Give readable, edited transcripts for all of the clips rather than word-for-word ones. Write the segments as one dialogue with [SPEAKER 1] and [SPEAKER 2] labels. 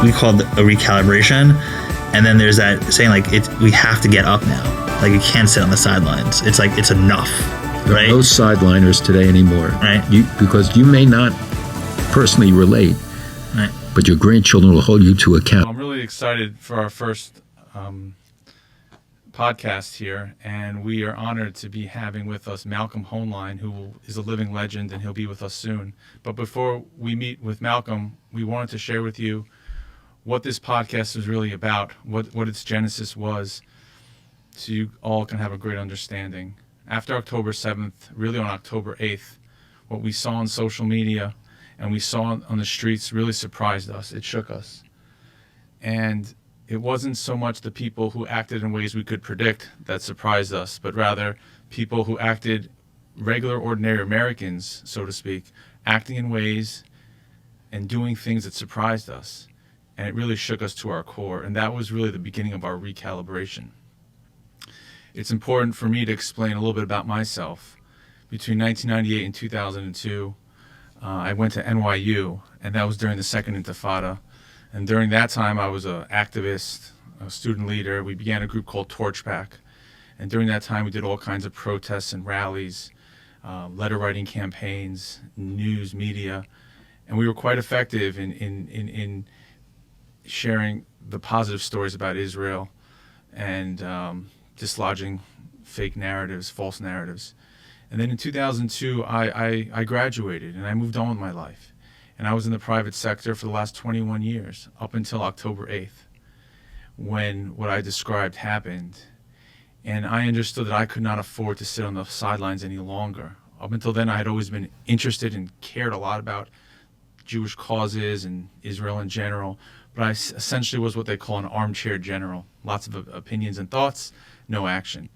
[SPEAKER 1] we call it a recalibration. And then there's that saying like we have to get up now. Like you can't sit on the sidelines. It's like it's enough.
[SPEAKER 2] There
[SPEAKER 1] right?
[SPEAKER 2] are no sideliners today anymore.
[SPEAKER 1] Right.
[SPEAKER 2] Because you may not personally relate,
[SPEAKER 1] right,
[SPEAKER 2] but your grandchildren will hold you to account.
[SPEAKER 3] I'm really excited for our first podcast here, and we are honored to be having with us Malcolm Hoenlein, who is a living legend, and he'll be with us soon. But before we meet with Malcolm, we wanted to share with you what this podcast is really about, what its genesis was, so you all can have a great understanding. After October 7th, really on October 8th, what we saw on social media and we saw on the streets really surprised us. It shook us. And it wasn't so much the people who acted in ways we could predict that surprised us, but rather people who acted regular, ordinary Americans, so to speak, acting in ways and doing things that surprised us. And it really shook us to our core. And that was really the beginning of our recalibration. It's important for me to explain a little bit about myself. Between 1998 and 2002, I went to NYU, and that was during the Second Intifada. And during that time, I was an activist, a student leader. We began a group called Torchback. And during that time, we did all kinds of protests and rallies, letter writing campaigns, news, media. And we were quite effective in sharing the positive stories about Israel and dislodging fake narratives, false narratives. And then in 2002, I graduated and I moved on with my life. And I was in the private sector for the last 21 years, up until October 8th, when what I described happened. And I understood that I could not afford to sit on the sidelines any longer. Up until then, I had always been interested and cared a lot about Jewish causes and Israel in general. But I essentially was what they call an armchair general. Lots of opinions and thoughts, no action.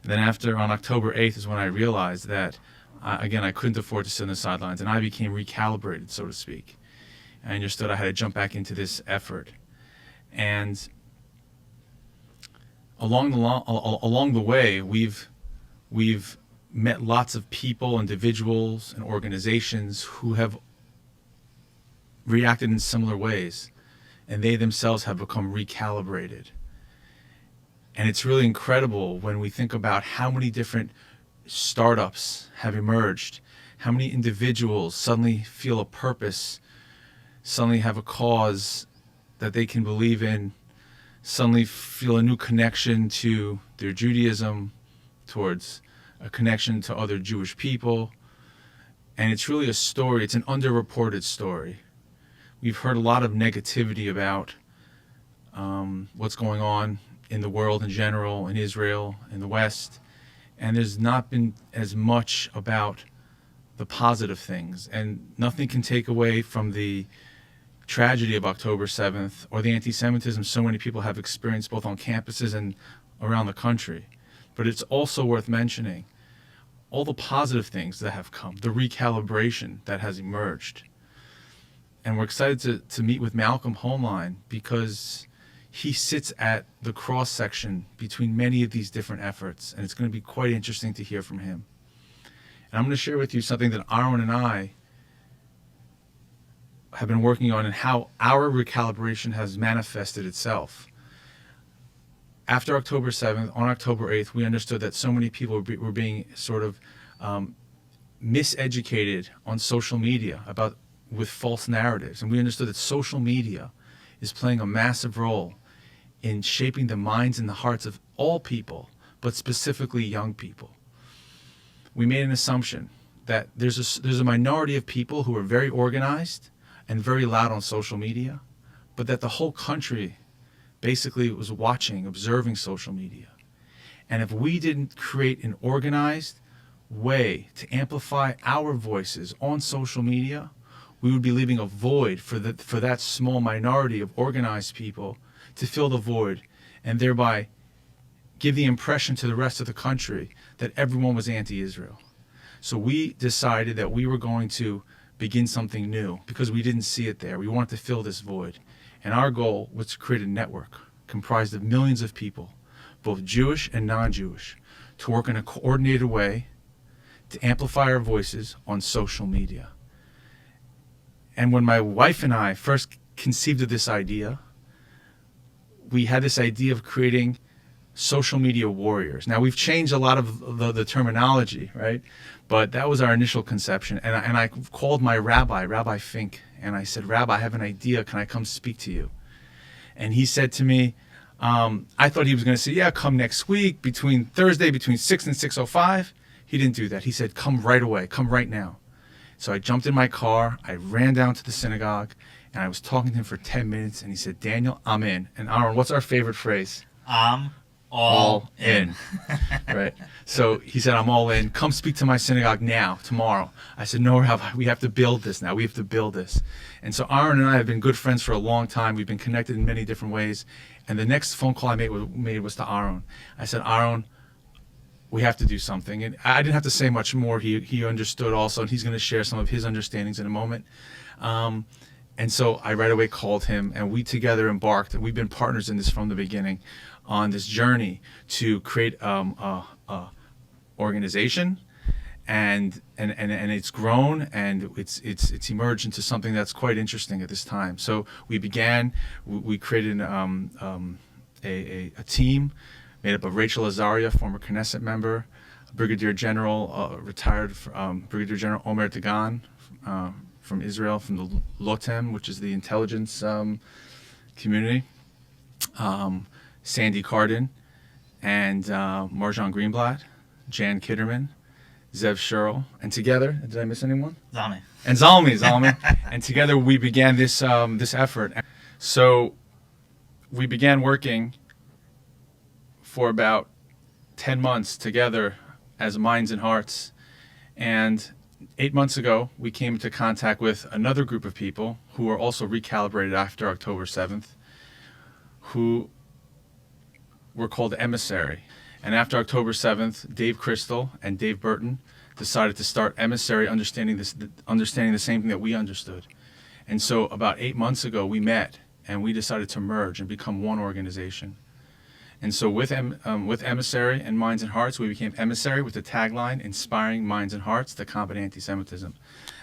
[SPEAKER 3] And then on October 8th is when I realized that, again, I couldn't afford to sit on the sidelines, and I became recalibrated, so to speak. I understood I had to jump back into this effort. And along the way, we've met lots of people, individuals, and organizations who have reacted in similar ways, and they themselves have become recalibrated. And it's really incredible when we think about how many different startups have emerged, how many individuals suddenly feel a purpose, suddenly have a cause that they can believe in, suddenly feel a new connection to their Judaism, towards a connection to other Jewish people. And it's really a story, it's an underreported story. We've heard a lot of negativity about what's going on in the world in general, in Israel, in the West, and there's not been as much about the positive things. And nothing can take away from the tragedy of October 7th or the anti-Semitism so many people have experienced both on campuses and around the country. But it's also worth mentioning all the positive things that have come, the recalibration that has emerged. And we're excited to meet with Malcolm Hoenlein because he sits at the cross-section between many of these different efforts, and it's going to be quite interesting to hear from him. And I'm going to share with you something that Aaron and I have been working on and how our recalibration has manifested itself. After October 7th, on October 8th, we understood that so many people were being sort of miseducated on social media with false narratives. And we understood that social media is playing a massive role in shaping the minds and the hearts of all people, but specifically young people. We made an assumption that there's a minority of people who are very organized and very loud on social media, but that the whole country basically was watching, observing social media. And if we didn't create an organized way to amplify our voices on social media, we would be leaving a void for that small minority of organized people to fill the void and thereby give the impression to the rest of the country that everyone was anti-Israel. So we decided that we were going to begin something new because we didn't see it there. We wanted to fill this void. And our goal was to create a network comprised of millions of people, both Jewish and non-Jewish, to work in a coordinated way to amplify our voices on social media. And when my wife and I first conceived of this idea. We had this idea of creating social media warriors. Now, we've changed a lot of the terminology, right? But that was our initial conception. And I called my rabbi, Rabbi Fink, and I said, Rabbi, I have an idea. Can I come speak to you? And he said to me, I thought he was going to say, yeah, come next week, between Thursday, between 6 and 6:05. He didn't do that. He said, come right away. Come right now. So I jumped in my car. I ran down to the synagogue, and I was talking to him for 10 minutes. And he said, Daniel, I'm in. And Aaron, what's our favorite phrase?
[SPEAKER 4] I'm all in.
[SPEAKER 3] Right. So he said, I'm all in. Come speak to my synagogue now, tomorrow. I said, no, Rabbi, we have to build this now. We have to build this. And so Aaron and I have been good friends for a long time. We've been connected in many different ways. And the next phone call I made was to Aaron. I said, Aaron, we have to do something. And I didn't have to say much more. He understood also, and he's going to share some of his understandings in a moment. And so I right away called him, and we together embarked, and we've been partners in this from the beginning, on this journey to create a organization, and it's grown, and it's emerged into something that's quite interesting at this time. So we created a team made up of Rachel Azaria, former Knesset member, Brigadier General, retired Brigadier General Omer Dagan, from Israel, from the Lotem, which is the intelligence community, Sandy Cardin, and Marjan Greenblatt, Jan Kitterman, Zev Sherrill, and together, did I miss anyone?
[SPEAKER 4] Zalmi.
[SPEAKER 3] And Zalmi. And together we began this effort. So we began working for about 10 months together as Minds and Hearts. And 8 months ago, we came into contact with another group of people who were also recalibrated after October 7th, who were called Emissary. And after October 7th, Dave Crystal and Dave Burton decided to start Emissary, understanding the same thing that we understood. And so about 8 months ago, we met and we decided to merge and become one organization. And so with Emissary and Minds and Hearts, we became Emissary with the tagline, Inspiring Minds and Hearts to Combat Anti-Semitism.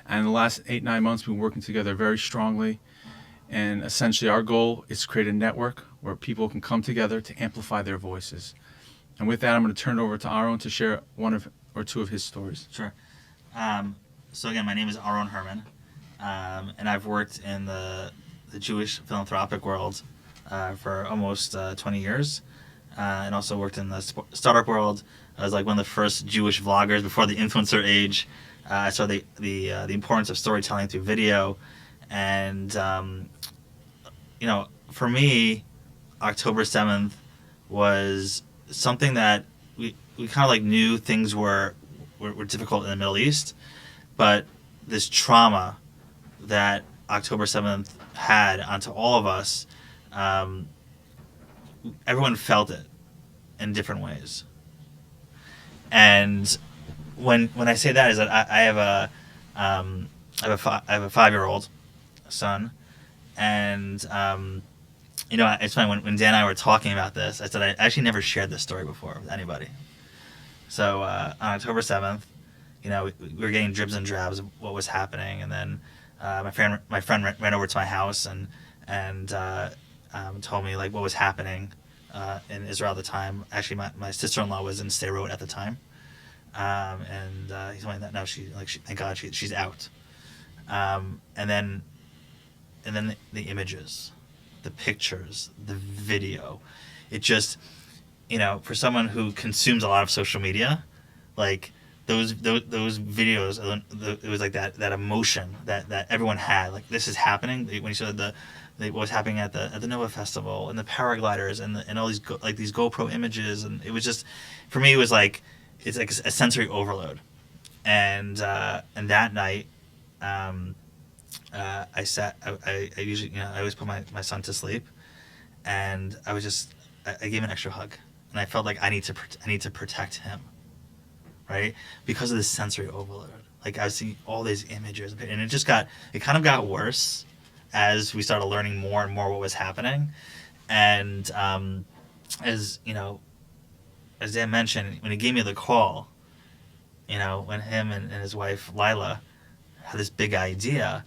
[SPEAKER 3] And in the last 8-9 months, we've been working together very strongly. And essentially our goal is to create a network where people can come together to amplify their voices. And with that, I'm going to turn it over to Aaron to share one or two of his stories.
[SPEAKER 4] Sure. So again, my name is Aaron Herman, and I've worked in the Jewish philanthropic world for almost 20 years. And also worked in the startup world. I was like one of the first Jewish vloggers before the influencer age. I saw the importance of storytelling through video, and for me, October 7th was something that we kind of like knew things were difficult in the Middle East, but this trauma that October 7th had onto all of us. Everyone felt it in different ways. And when I say that is that I have a 5-year-old son, and it's funny when Dan and I were talking about this, I said I actually never shared this story before with anybody. So on October 7th, we were getting dribs and drabs of what was happening, and then my friend ran over to my house and told me like what was happening in Israel at the time. Actually, my sister-in-law was in Sderot at the time, and he told me that thank God she's out. And then the images, the pictures, the video, it just for someone who consumes a lot of social media, like those videos, it was like that emotion that everyone had, like this is happening. When you saw what was happening at the Nova Festival and the paragliders and all these these GoPro images, and it was just, for me, it was like it's like a sensory overload. And that night, I usually I always put my son to sleep, and I gave him an extra hug, and I felt like I need to protect him, right, because of this sensory overload. Like I was seeing all these images, and it kind of got worse as we started learning more and more what was happening. And as Dan mentioned, when he gave me the call, when him and his wife Lila had this big idea,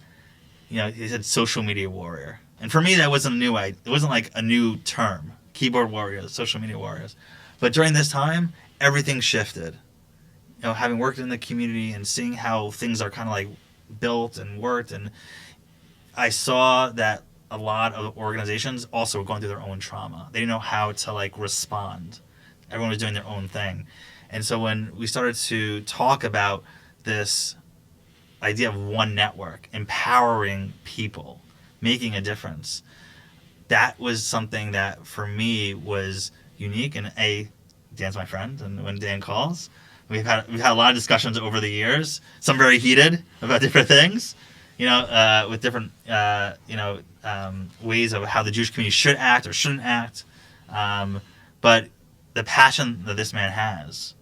[SPEAKER 4] he said social media warrior. And for me, that wasn't a new idea. It wasn't like a new term, keyboard warriors, social media warriors. But during this time, everything shifted. You know, having worked in the community and seeing how things are kind of like built and worked, and I saw that a lot of organizations also were going through their own trauma. They didn't know how to like respond. Everyone was doing their own thing. And so when we started to talk about this idea of one network, empowering people, making a difference, that was something that for me was unique. And Dan's my friend, and when Dan calls, we've had a lot of discussions over the years, some very heated about different things, with different ways of how the Jewish community should act or shouldn't act. But the passion that this man has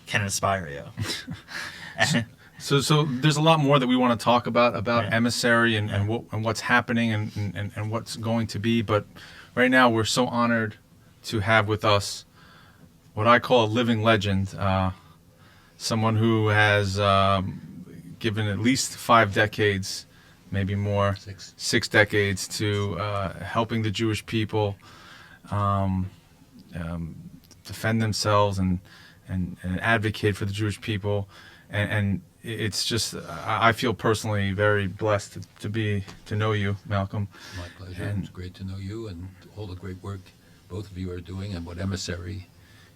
[SPEAKER 4] can inspire you.
[SPEAKER 3] So there's a lot more that we want to talk about Emissary and what's happening and what's going to be. But right now we're so honored to have with us what I call a living legend, someone who has given at least 5 decades, maybe more, 6 decades to helping the Jewish people defend themselves and advocate for the Jewish people. And it's just, I feel personally very blessed to know you, Malcolm.
[SPEAKER 2] My pleasure. It's great to know you and all the great work both of you are doing and what Emissary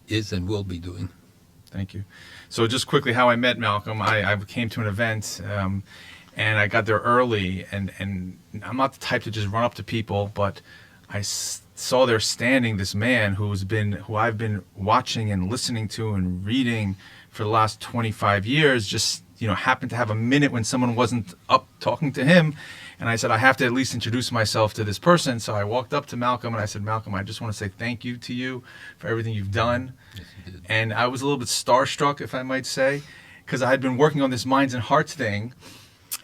[SPEAKER 2] is and will be doing.
[SPEAKER 3] Thank you. So just quickly, how I met Malcolm, I came to an event and I got there early, and I'm not the type to just run up to people, but I saw there standing this man who I've been watching and listening to and reading for the last 25 years, just happened to have a minute when someone wasn't up talking to him. And I said, I have to at least introduce myself to this person. So I walked up to Malcolm and I said, Malcolm, I just want to say thank you to you for everything you've done.
[SPEAKER 2] Yes, you did.
[SPEAKER 3] And I was a little bit starstruck, if I might say, because I had been working on this minds and hearts thing.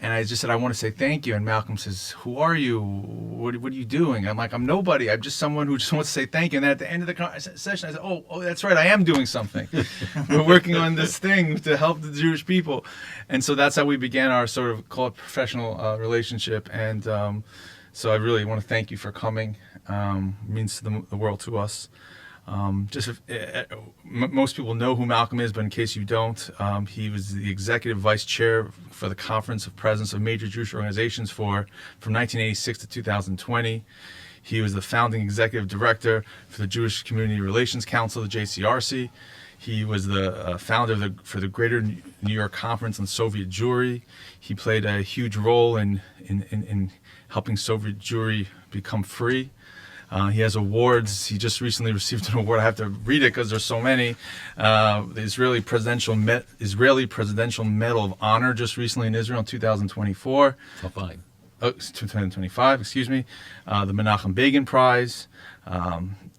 [SPEAKER 3] And I just said, I want to say thank you. And Malcolm says, who are you? What are you doing? I'm like, I'm nobody. I'm just someone who just wants to say thank you. And then at the end of the session, I said, oh, that's right. I am doing something. We're working on this thing to help the Jewish people. And so that's how we began our sort of, call it, professional relationship. And so I really want to thank you for coming. It means the world to us. Most people know who Malcolm is, but in case you don't, he was the executive vice chair for the Conference of Presidents of Major Jewish Organizations from 1986 to 2020. He was the founding executive director for the Jewish Community Relations Council, the JCRC. He was the founder for the Greater New York Conference on Soviet Jewry. He played a huge role in helping Soviet Jewry become free. He has awards. He just recently received an award. I have to read it because there's so many. The Israeli Presidential Medal of Honor just recently in Israel in 2024.
[SPEAKER 2] Oh, fine.
[SPEAKER 3] 2025, excuse me. The Menachem Begin Prize.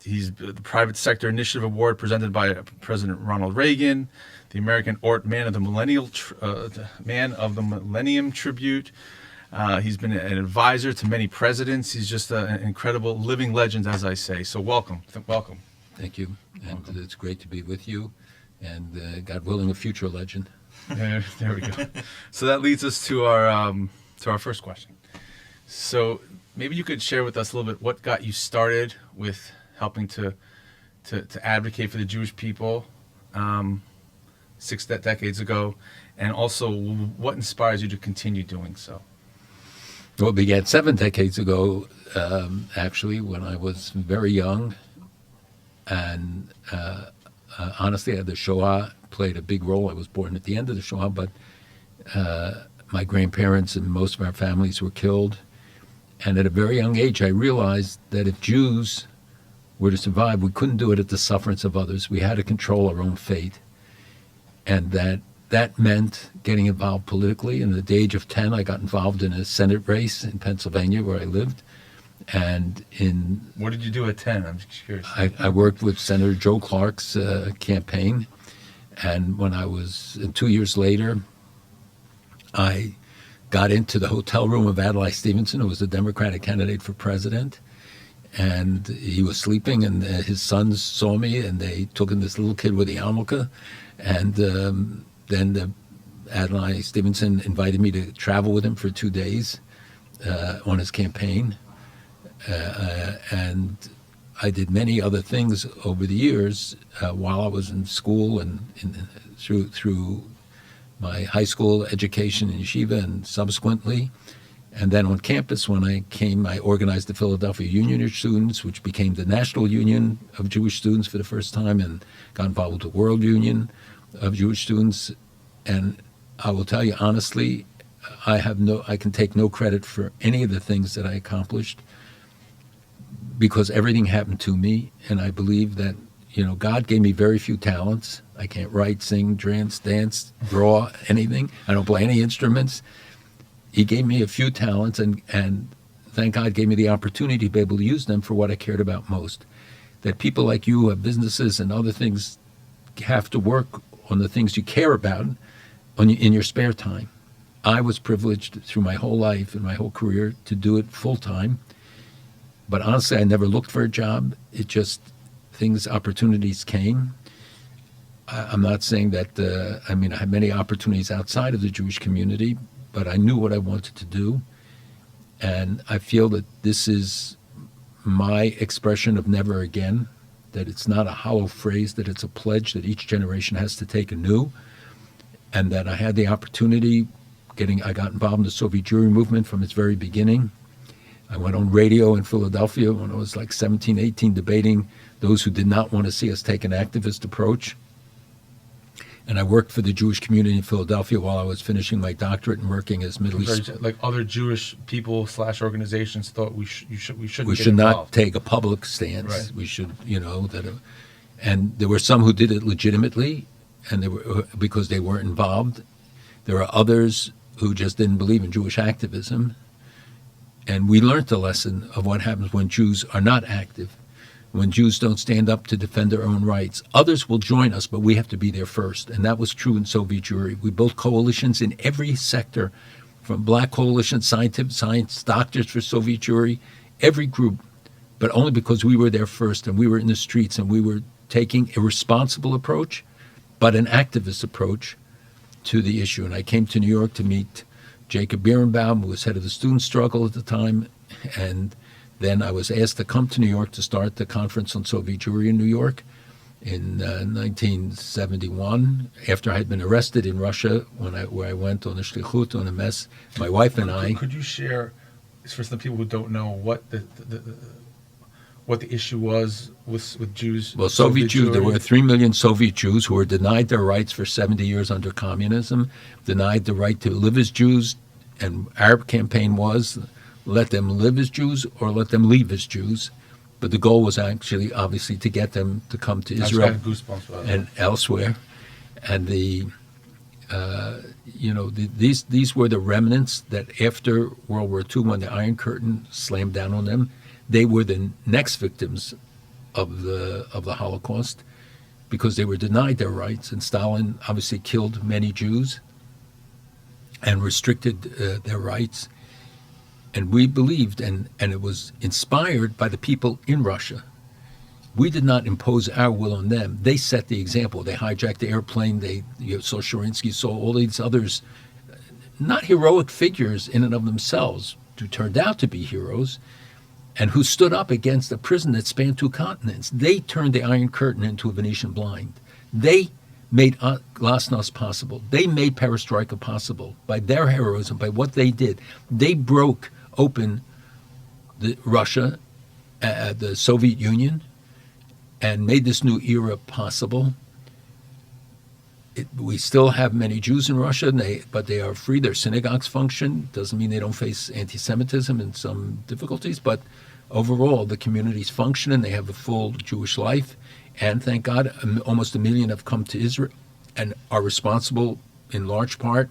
[SPEAKER 3] He's the Private Sector Initiative Award presented by President Ronald Reagan. The American Art Man of the Millennium Tribute. He's been an advisor to many presidents. He's just an incredible living legend, as I say. So welcome. Welcome.
[SPEAKER 2] Thank you. And it's great to be with you. And God willing, a future legend.
[SPEAKER 3] There we go. So that leads us to our first question. So maybe you could share with us a little bit what got you started with helping to advocate for the Jewish people 6 decades ago, and also what inspires you to continue doing so?
[SPEAKER 2] Well, it began 7 decades ago, actually, when I was very young. And honestly, the Shoah played a big role. I was born at the end of the Shoah, but my grandparents and most of our families were killed. And at a very young age, I realized that if Jews were to survive, we couldn't do it at the sufferance of others. We had to control our own fate. And that meant getting involved politically. And at the age of 10, I got involved in a Senate race in Pennsylvania, where I lived. And
[SPEAKER 3] what did you do at 10? I'm just curious.
[SPEAKER 2] I worked with Senator Joe Clark's campaign. And when I was 2 years later, I got into the hotel room of Adlai Stevenson, who was the Democratic candidate for president. And he was sleeping, and his sons saw me, and they took in this little kid with a yarmulke. And then Adlai Stevenson invited me to travel with him for 2 days on his campaign. And I did many other things over the years while I was in school and through my high school education in yeshiva and subsequently. And then on campus, when I came, I organized the Philadelphia Union of Students, which became the National Union of Jewish Students for the first time, and got involved with the World Union of Jewish Students. And I will tell you honestly, I can take no credit for any of the things that I accomplished, because everything happened to me, and I believe that, God gave me very few talents. I can't write, sing, dance, draw, anything. I don't play any instruments. He gave me a few talents, and thank God gave me the opportunity to be able to use them for what I cared about most. That people like you who have businesses and other things have to work on the things you care about in your spare time. I was privileged through my whole life and my whole career to do it full time. But honestly, I never looked for a job. It just, opportunities came. I'm not saying that, I had many opportunities outside of the Jewish community, but I knew what I wanted to do. And I feel that this is my expression of never again, that it's not a hollow phrase, that it's a pledge that each generation has to take anew, and that I had the opportunity I got involved in the Soviet Jewry movement from its very beginning. I went on radio in Philadelphia when I was like 17, 18, debating those who did not want to see us take an activist approach. And I worked for the Jewish community in Philadelphia while I was finishing my doctorate and working as Middle East.
[SPEAKER 3] Like other Jewish people / organizations thought we
[SPEAKER 2] should not take a public stance.
[SPEAKER 3] Right.
[SPEAKER 2] We should, and there were some who did it legitimately, and because they weren't involved. There are others who just didn't believe in Jewish activism. And we learned the lesson of what happens when Jews are not active, when Jews don't stand up to defend their own rights. Others will join us, but we have to be there first. And that was true in Soviet Jewry. We built coalitions in every sector, from black coalitions, science, doctors for Soviet Jewry, every group, but only because we were there first and we were in the streets and we were taking a responsible approach, but an activist approach to the issue. And I came to New York to meet Jacob Birnbaum, who was head of the student struggle at the time, and then I was asked to come to New York to start the Conference on Soviet Jewry in New York in 1971, after I had been arrested in Russia, where I went on a shlichut, on a mess. My wife and I.
[SPEAKER 3] Could you share, for some people who don't know, what the issue was with Jews?
[SPEAKER 2] Well, Soviet Jews, there were 3 million Soviet Jews who were denied their rights for 70 years under communism, denied the right to live as Jews, and our campaign was, let them live as Jews or let them leave as Jews. But the goal was actually, obviously, to get them to come to Israel and elsewhere. And these were the remnants that after World War II, when the Iron Curtain slammed down on them, they were the next victims of the Holocaust, because they were denied their rights. And Stalin obviously killed many Jews and restricted their rights. And we believed, and it was inspired by the people in Russia. We did not impose our will on them. They set the example. They hijacked the airplane. You saw Shurinsky, saw all these others, not heroic figures in and of themselves, who turned out to be heroes, and who stood up against a prison that spanned 2 continents. They turned the Iron Curtain into a Venetian blind. They made glasnost possible. They made perestroika possible by their heroism, by what they did. They broke open Russia, the Soviet Union, and made this new era possible. We still have many Jews in Russia, but they are free. Their synagogues function. Doesn't mean they don't face anti-Semitism and some difficulties, but overall the communities function and they have a full Jewish life. And thank God, almost 1 million have come to Israel and are responsible in large part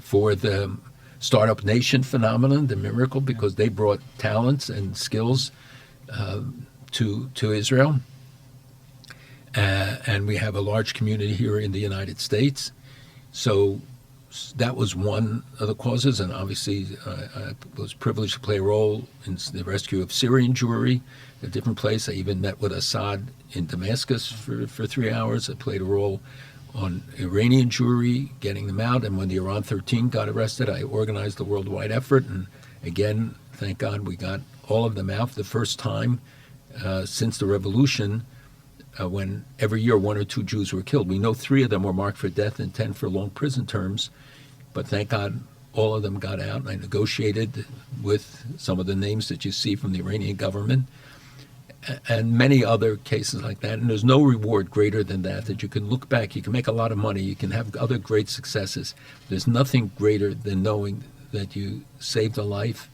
[SPEAKER 2] for the Startup Nation phenomenon, the miracle, because they brought talents and skills to Israel. And we have a large community here in the United States. So that was one of the causes, and obviously I was privileged to play a role in the rescue of Syrian Jewry, a different place. I even met with Assad in Damascus for 3 hours. I played a role on Iranian Jewry, getting them out, and when the Iran 13 got arrested, I organized a worldwide effort, and again, thank God we got all of them out for the first time since the revolution, when every year 1 or 2 Jews were killed. We know 3 of them were marked for death and 10 for long prison terms, but thank God all of them got out. And I negotiated with some of the names that you see from the Iranian government, and many other cases like that. And there's no reward greater than that you can look back, you can make a lot of money, you can have other great successes. There's nothing greater than knowing that you saved a life,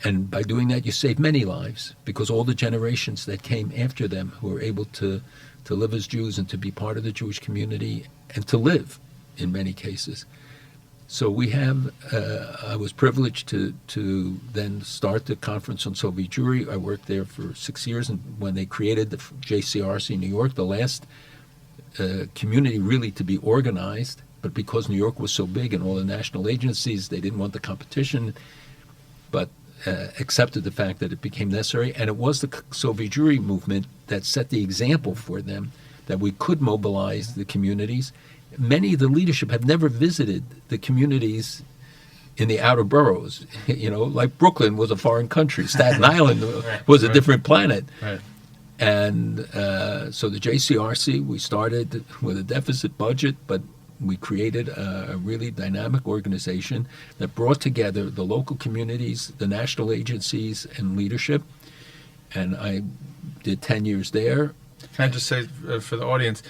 [SPEAKER 2] and by doing that you saved many lives, because all the generations that came after them who were able to live as Jews and to be part of the Jewish community and to live in many cases. So we have, I was privileged to then start the Conference on Soviet Jewry. I worked there for 6 years, and when they created the JCRC in New York, the last community really to be organized, but because New York was so big and all the national agencies, they didn't want the competition, but accepted the fact that it became necessary. And it was the Soviet Jewry movement that set the example for them, that we could mobilize the communities. Many of the leadership have never visited the communities in the outer boroughs. Like Brooklyn was a foreign country. Staten Island was a different planet.
[SPEAKER 3] Right.
[SPEAKER 2] And so the JCRC, we started with a deficit budget, but we created a really dynamic organization that brought together the local communities, the national agencies, and leadership. And I did 10 years there.
[SPEAKER 3] Can I just say for the audience,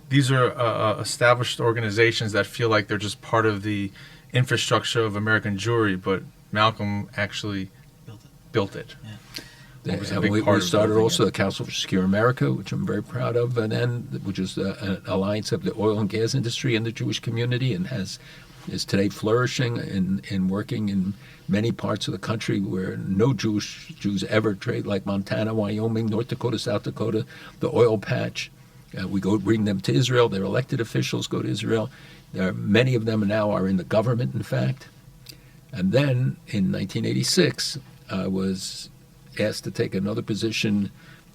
[SPEAKER 3] these are established organizations that feel like they're just part of the infrastructure of American Jewry, but Malcolm actually built it.
[SPEAKER 4] Yeah.
[SPEAKER 3] What was a
[SPEAKER 2] And
[SPEAKER 3] big
[SPEAKER 2] we
[SPEAKER 3] part of
[SPEAKER 2] started
[SPEAKER 3] building
[SPEAKER 2] also
[SPEAKER 3] it.
[SPEAKER 2] the Council for Secure America, which I'm very proud of, and then which is an alliance of the oil and gas industry and the Jewish community, and is today flourishing and working in many parts of the country where no Jews ever trade, like Montana, Wyoming, North Dakota, South Dakota, the oil patch. We go bring them to Israel. Their elected officials go to Israel. Many of them now are in the government, in fact. And then in 1986, I was asked to take another position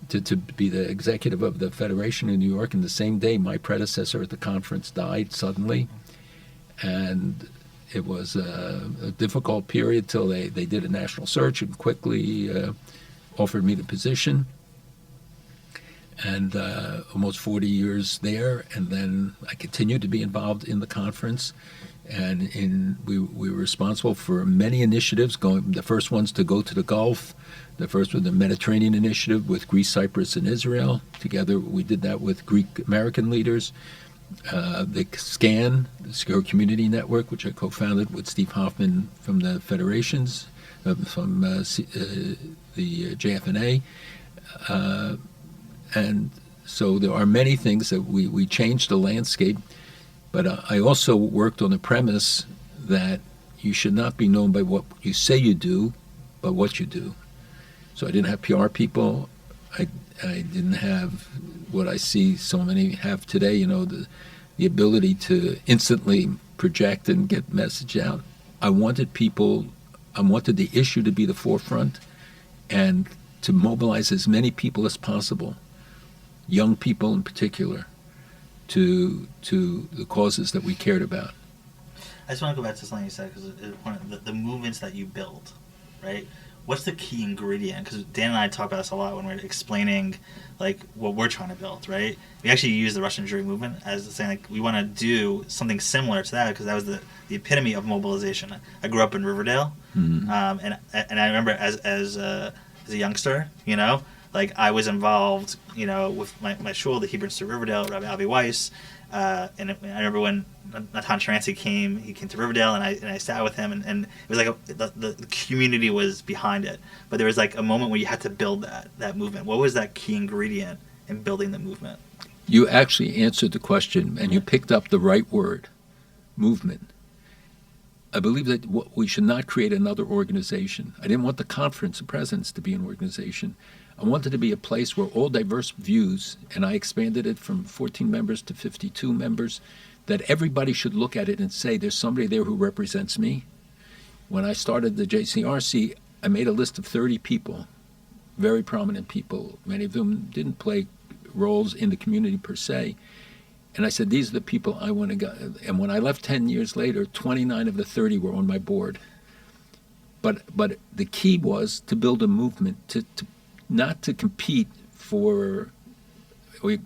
[SPEAKER 2] to be the executive of the Federation in New York. And the same day, my predecessor at the conference died suddenly. And it was a difficult period till they did a national search and quickly offered me the position. And almost 40 years there, and then I continued to be involved in the conference, and we were responsible for many initiatives. The first ones to go to the Gulf, the first was the Mediterranean Initiative with Greece, Cyprus, and Israel. Together, we did that with Greek American leaders. The SCAN, the Secure Community Network, which I co-founded with Steve Hoffman from the federations, from the JFNA. And so there are many things that we changed the landscape, but I also worked on the premise that you should not be known by what you say you do, but what you do. So I didn't have PR people. I didn't have what I see so many have today, the ability to instantly project and get message out. I wanted the issue to be the forefront and to mobilize as many people as possible, young people in particular, to the causes that we cared about.
[SPEAKER 4] I just want to go back to something you said, because the movements that you build, right? What's the key ingredient? Because Dan and I talk about this a lot when we're explaining what we're trying to build, right? We actually use the Russian Jewry movement as saying we want to do something similar to that, because that was the epitome of mobilization. I grew up in Riverdale, and I remember as a youngster, I was involved, with my shul, the Hebrew Institute of Riverdale, Rabbi Avi Weiss, and I remember when Natan Sharansky came, he came to Riverdale, and I sat with him, and it was like the community was behind it, but there was a moment where you had to build that movement. What was that key ingredient in building the movement?
[SPEAKER 2] You actually answered the question, and you picked up the right word, movement. I believe that we should not create another organization. I didn't want the conference of presidents to be an organization. I wanted to be a place where all diverse views, and I expanded it from 14 members to 52 members, that everybody should look at it and say, there's somebody there who represents me. When I started the JCRC, I made a list of 30 people, very prominent people. Many of them didn't play roles in the community per se. And I said, these are the people I want to go. And when I left 10 years later, 29 of the 30 were on my board. But the key was to build a movement, to not to compete for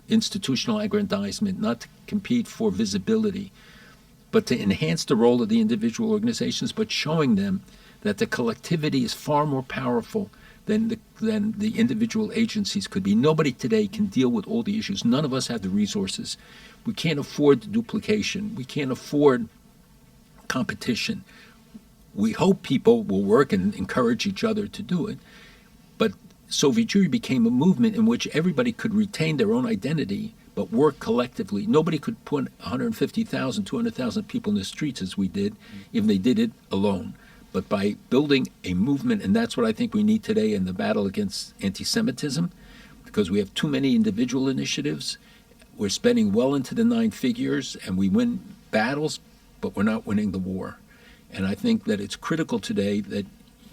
[SPEAKER 2] institutional aggrandizement, not to compete for visibility, but to enhance the role of the individual organizations, but showing them that the collectivity is far more powerful than the individual agencies could be. Nobody today can deal with all the issues. None of us have the resources. We can't afford the duplication. We can't afford competition. We hope people will work and encourage each other to do it. But Soviet Jewry became a movement in which everybody could retain their own identity but work collectively. Nobody could put 150,000, 200,000 people in the streets as we did if they did it alone. But by building a movement, and that's what I think we need today in the battle against anti-Semitism, because we have too many individual initiatives. We're spending well into the 9 figures, and we win battles, but we're not winning the war. And I think that it's critical today that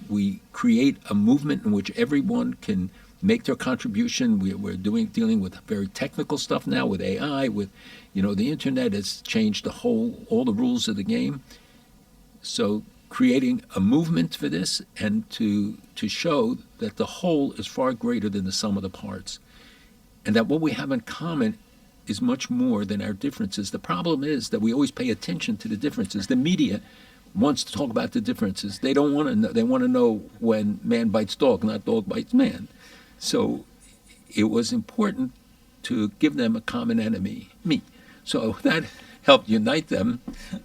[SPEAKER 2] we create a movement in which everyone can make their contribution. We're dealing with very technical stuff now, with AI, with, the internet has changed all the rules of the game. So creating a movement for this and to show that the whole is far greater than the sum of the parts, and that what we have in common is much more than our differences. The problem is that we always pay attention to the differences. The media wants to talk about the differences. They don't want to know. They want to know when man bites dog, not dog bites man. So it was important to give them a common enemy, me. So that helped unite them.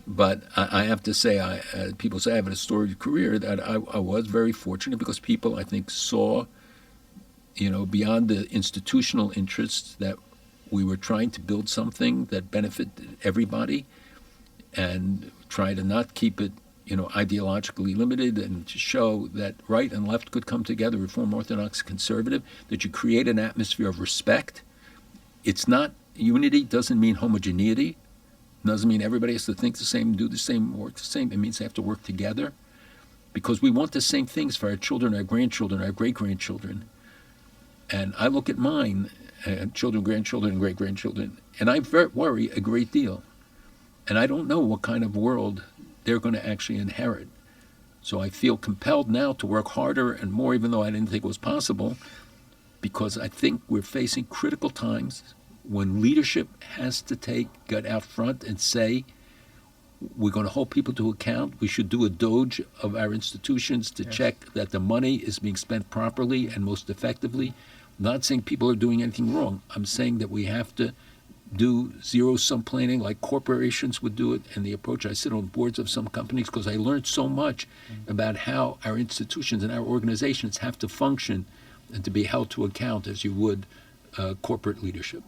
[SPEAKER 2] But I have to say, people say I have a storied career, that I was very fortunate because people, I think, saw, beyond the institutional interests, that we were trying to build something that benefited everybody and try to not keep it, ideologically limited, and to show that right and left could come together, Reform, Orthodox, Conservative, that you create an atmosphere of respect. It's not, unity doesn't mean homogeneity. Doesn't mean everybody has to think the same, do the same, work the same. It means they have to work together, because we want the same things for our children, our grandchildren, our great-grandchildren. And I look at mine, children, grandchildren, and great-grandchildren, and I worry a great deal. And I don't know what kind of world they're going to actually inherit. So I feel compelled now to work harder and more, even though I didn't think it was possible, because I think we're facing critical times when leadership has to get out front and say, we're going to hold people to account. We should do a doge of our institutions to check that the money is being spent properly and most effectively. I'm not saying people are doing anything wrong. I'm saying that we have to do zero-sum planning like corporations would do it, and the approach. I sit on boards of some companies because I learned so much about how our institutions and our organizations have to function and to be held to account as you would corporate leadership.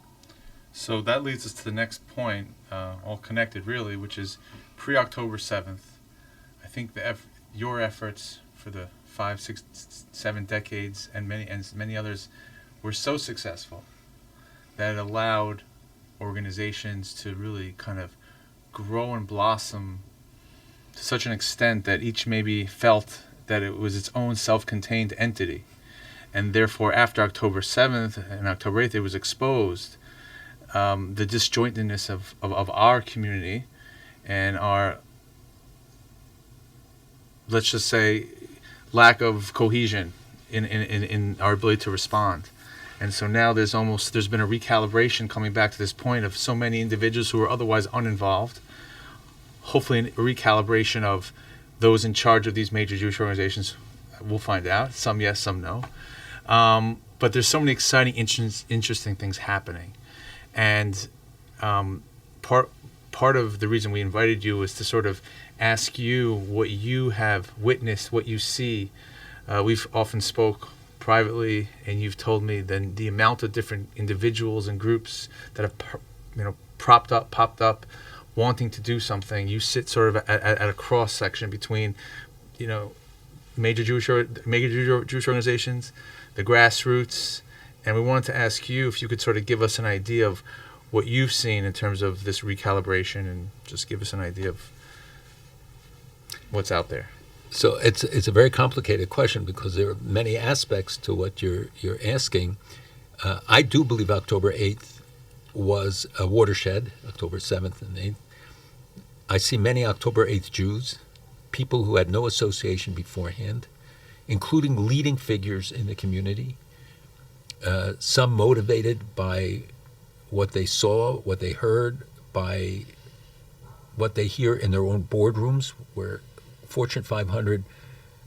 [SPEAKER 3] So that leads us to the next point, all connected really, which is pre-October 7th. I think your efforts for the 5, 6, 7 decades and many others were so successful that it allowed organizations to really kind of grow and blossom to such an extent that each maybe felt that it was its own self-contained entity. And therefore, after October 7th and October 8th, it was exposed the disjointedness of our community and our, let's just say, lack of cohesion in our ability to respond. And so now there's been a recalibration coming back to this point of so many individuals who are otherwise uninvolved. Hopefully a recalibration of those in charge of these major Jewish organizations. We'll find out. Some yes, some no. But there's so many exciting, interesting things happening. And part of the reason we invited you was to sort of ask you what you have witnessed, what you see. We've often spoke privately, and you've told me then the amount of different individuals and groups that have popped up wanting to do something. You sit sort of at a cross section between major Jewish organizations, the grassroots, and we wanted to ask you if you could sort of give us an idea of what you've seen in terms of this recalibration, and just give us an idea of what's out there.
[SPEAKER 2] So it's a very complicated question because there are many aspects to what you're asking. I do believe October 8th was a watershed, October 7th and 8th. I see many October 8th Jews people who had no association beforehand, including leading figures in the community, some motivated by what they saw, what they heard, by what they hear in their own boardrooms, where Fortune 500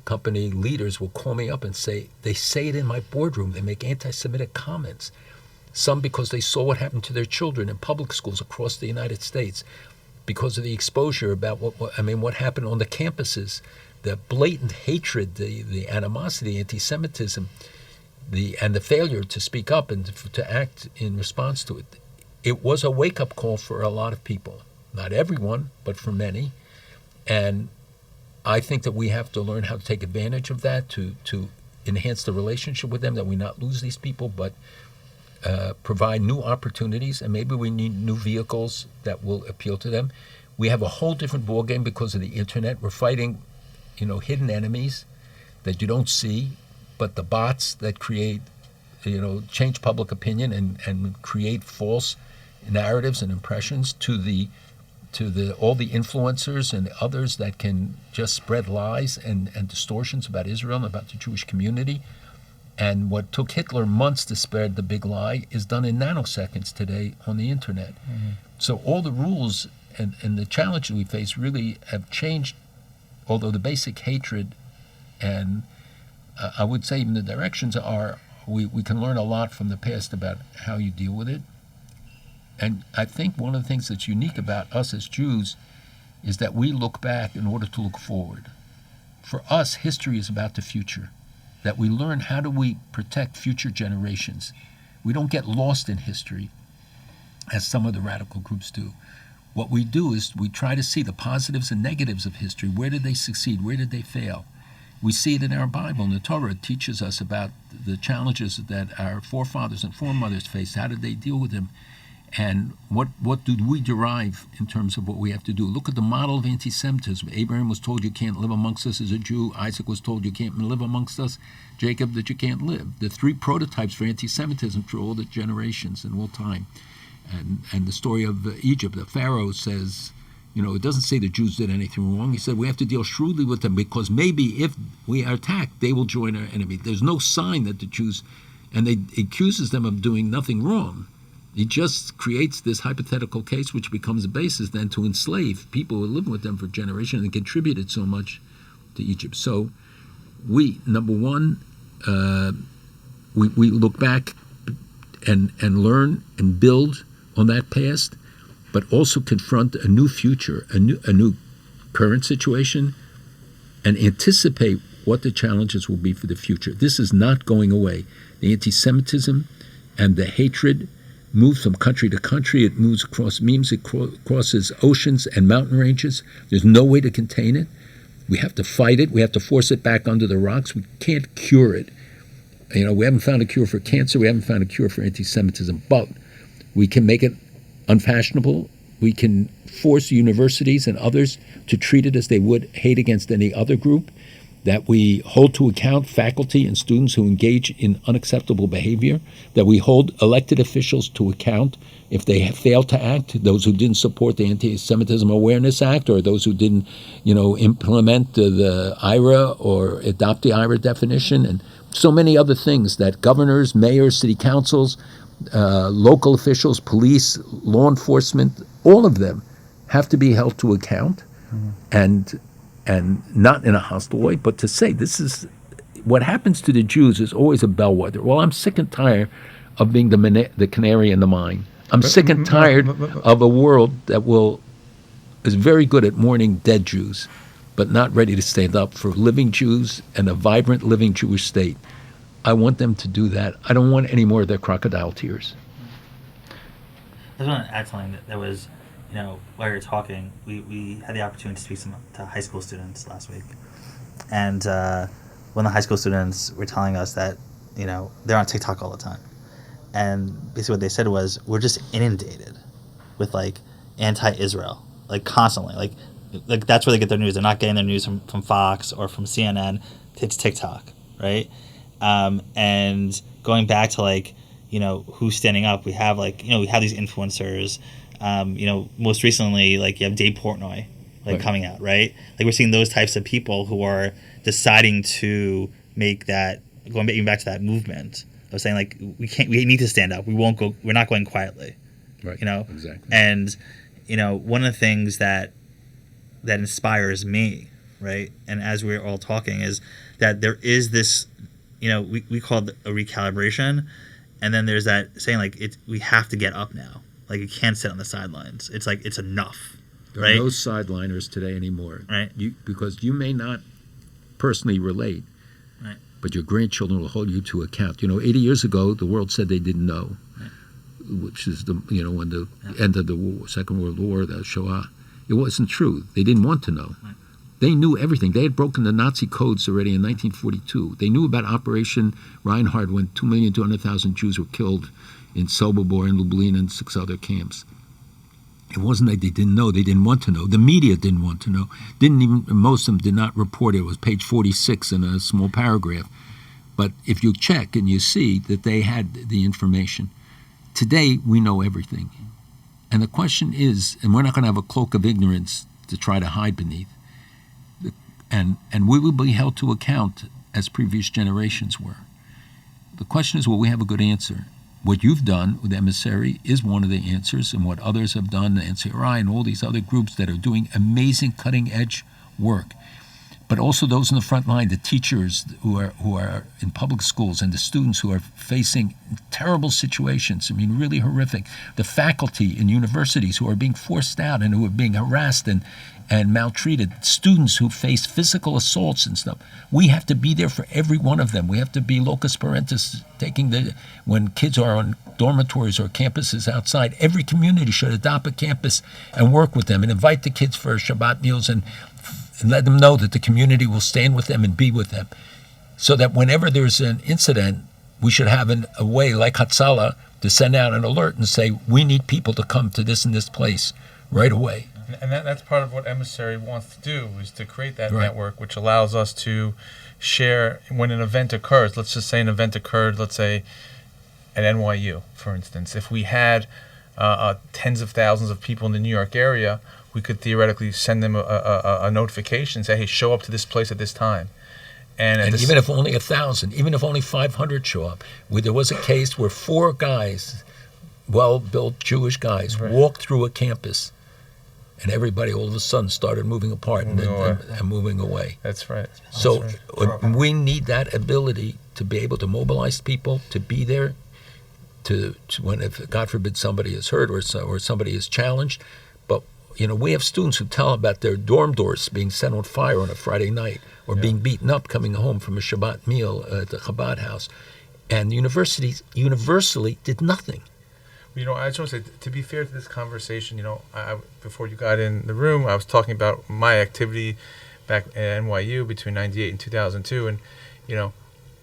[SPEAKER 2] company leaders will call me up and say, they say it in my boardroom, they make anti-Semitic comments. Some because they saw what happened to their children in public schools across the United States, because of the exposure about what happened on the campuses, the blatant hatred, the animosity, anti-Semitism, and the failure to speak up and to act in response to it. It was a wake-up call for a lot of people. Not everyone, but for many. And I think that we have to learn how to take advantage of that to enhance the relationship with them, that we not lose these people, but provide new opportunities, and maybe we need new vehicles that will appeal to them. We have a whole different ballgame because of the internet. We're fighting, hidden enemies that you don't see, but the bots that create, change public opinion and create false narratives and impressions to all the influencers and others that can just spread lies and distortions about Israel and about the Jewish community. And what took Hitler months to spread the big lie is done in nanoseconds today on the internet. Mm-hmm. So all the rules and the challenges we face really have changed, although the basic hatred and I would say even the directions are, we can learn a lot from the past about how you deal with it. And I think one of the things that's unique about us as Jews is that we look back in order to look forward. For us, history is about the future, that we learn how do we protect future generations. We don't get lost in history, as some of the radical groups do. What we do is we try to see the positives and negatives of history. Where did they succeed? Where did they fail? We see it in our Bible, and the Torah teaches us about the challenges that our forefathers and foremothers faced. How did they deal with them? And what did we derive in terms of what we have to do? Look at the model of anti-Semitism. Abraham was told you can't live amongst us as a Jew. Isaac was told you can't live amongst us. Jacob, that you can't live. The three prototypes for anti-Semitism through all the generations and all time. And the story of Egypt, the Pharaoh says, it doesn't say the Jews did anything wrong. He said we have to deal shrewdly with them because maybe if we are attacked, they will join our enemy. There's no sign that the Jews, and they accuses them of doing nothing wrong. He just creates this hypothetical case which becomes a basis then to enslave people who live with them for generations and contributed so much to Egypt. So we, number one, we look back and learn and build on that past, but also confront a new future, a new current situation, and anticipate what the challenges will be for the future. This is not going away. The anti-Semitism and the hatred moves from country to country. It moves across memes. It crosses oceans and mountain ranges. There's no way to contain it. We have to fight it. We have to force it back under the rocks. We can't cure it. We haven't found a cure for cancer. We haven't found a cure for anti-Semitism. But we can make it unfashionable. We can force universities and others to treat it as they would hate against any other group, that we hold to account faculty and students who engage in unacceptable behavior, that we hold elected officials to account if they have failed to act, those who didn't support the Anti-Semitism Awareness Act or those who didn't, implement the IRA or adopt the IRA definition, and so many other things that governors, mayors, city councils, local officials, police, law enforcement, all of them have to be held to account, and not in a hostile way, but to say this is what happens to the Jews is always a bellwether. Well, I'm sick and tired of being the canary in the mine. I'm sick and tired of a world that is very good at mourning dead Jews, but not ready to stand up for living Jews and a vibrant, living Jewish state. I want them to do that. I don't want any more of their crocodile tears.
[SPEAKER 4] I just want to add something that there was, while you were talking, we had the opportunity to speak to high school students last week. And one of the high school students were telling us that, they're on TikTok all the time. And basically what they said was, we're just inundated with, anti-Israel, constantly. Like that's where they get their news. They're not getting their news from Fox or from CNN. It's TikTok, right? And going back to, who's standing up, we have, we have these influencers. Most recently, you have Dave Portnoy,
[SPEAKER 1] like
[SPEAKER 2] Right.
[SPEAKER 1] coming out, right? Like we're seeing those types of people who are deciding to make that, going even back to that movement of saying like we need to stand up. We're not going quietly,
[SPEAKER 2] Right.
[SPEAKER 1] you know.
[SPEAKER 2] Exactly.
[SPEAKER 1] And one of the things that inspires me, right? And as we're all talking, is that there is this, we call it a recalibration, and then there's that saying like we have to get up now. Like you can't sit on the sidelines. It's like it's enough,
[SPEAKER 2] There
[SPEAKER 1] right?
[SPEAKER 2] are no sideliners today anymore.
[SPEAKER 1] Right.
[SPEAKER 2] Because you may not personally relate,
[SPEAKER 1] Right.
[SPEAKER 2] but your grandchildren will hold you to account. 80 years ago, the world said they didn't know, which is when the end of the war, Second World War, the Shoah. It wasn't true. They didn't want to know.
[SPEAKER 1] Right.
[SPEAKER 2] They knew everything. They had broken the Nazi codes already in 1942. They knew about Operation Reinhard when 2,200,000 Jews were killed in Sobibor and Lublin and 6 other camps. It wasn't that they didn't know. They didn't want to know. The media didn't want to know. Most of them did not report it. It was page 46 in a small paragraph. But if you check and you see that they had the information, today we know everything. And the question is, and we're not going to have a cloak of ignorance to try to hide beneath, and we will be held to account as previous generations were. The question is, will we have a good answer? What you've done with Emissary is one of the answers, and what others have done, the NCRI and all these other groups that are doing amazing cutting-edge work. But also those in the front line, the teachers who are in public schools and the students who are facing terrible situations, really horrific. The faculty in universities who are being forced out and who are being harassed and maltreated. Students who face physical assaults and stuff. We have to be there for every one of them. We have to be locus parentis, when kids are on dormitories or campuses outside. Every community should adopt a campus and work with them and invite the kids for Shabbat meals and let them know that the community will stand with them and be with them. So that whenever there's an incident, we should have a way like Hatzalah to send out an alert and say, we need people to come to this and this place right away.
[SPEAKER 3] And that's part of what Emissary wants to do, is to create that
[SPEAKER 2] Right.
[SPEAKER 3] network, which allows us to share when an event occurs. Let's just say an event occurred, let's say at NYU, for instance. If we had tens of thousands of people in the New York area, we could theoretically send them a notification, say, hey, show up to this place at this time. And
[SPEAKER 2] even if only 1,000, even if only 500 show up. There was a case where 4 guys, well-built Jewish guys,
[SPEAKER 3] Right.
[SPEAKER 2] walked through a campus, and everybody all of a sudden started moving apart and moving away.
[SPEAKER 3] That's right.
[SPEAKER 2] So
[SPEAKER 3] That's right.
[SPEAKER 2] we need that ability to be able to mobilize people, to be there, to when, if God forbid, somebody is hurt or somebody is challenged. But we have students who tell about their dorm doors being set on fire on a Friday night, or being beaten up coming home from a Shabbat meal at the Chabad house, and universities universally did nothing.
[SPEAKER 3] I just want to say, to be fair to this conversation, I before you got in the room, I was talking about my activity back at NYU between 98 and 2002, and,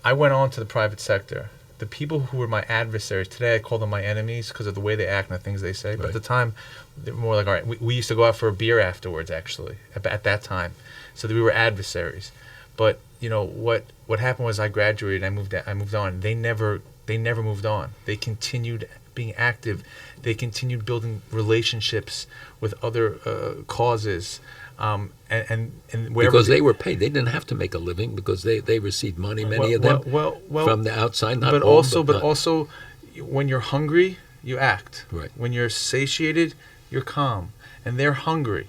[SPEAKER 3] I went on to the private sector. The people who were my adversaries, today I call them my enemies because of the way they act and the things they say, but at the time, they were more like, all right, we used to go out for a beer afterwards, actually, at that time. So we were adversaries. But, what happened was I graduated, I moved on. They never moved on. They continued being active. They continued building relationships with other causes, and wherever
[SPEAKER 2] Because they were paid. They didn't have to make a living because they received money, many of them, from the outside. Not
[SPEAKER 3] but
[SPEAKER 2] all,
[SPEAKER 3] also, when you're hungry, you act.
[SPEAKER 2] Right.
[SPEAKER 3] When you're satiated, you're calm. And they're hungry.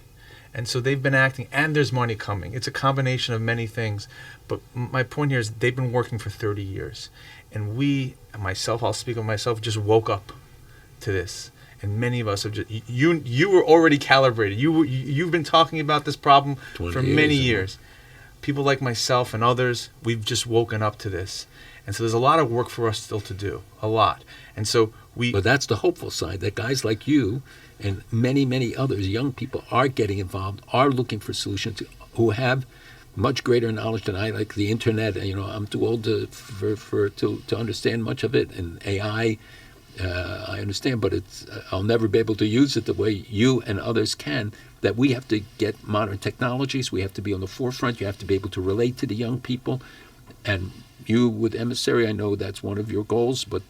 [SPEAKER 3] And so they've been acting, and there's money coming. It's a combination of many things. But my point here is they've been working for 30 years. And I'll speak of myself, just woke up to this. And many of us have just, you were already calibrated. You've been talking about this problem for many years. People like myself and others, we've just woken up to this. And so there's a lot of work for us still to do, a lot. And so
[SPEAKER 2] But that's the hopeful side, that guys like you and many, many others, young people, are getting involved, are looking for solutions, who have much greater knowledge than I, like the internet. I'm too old to understand much of it, and AI. I understand, but I'll never be able to use it the way you and others can. That we have to get modern technologies. We have to be on the forefront. You have to be able to relate to the young people. And you, with Emissary, I know that's one of your goals, but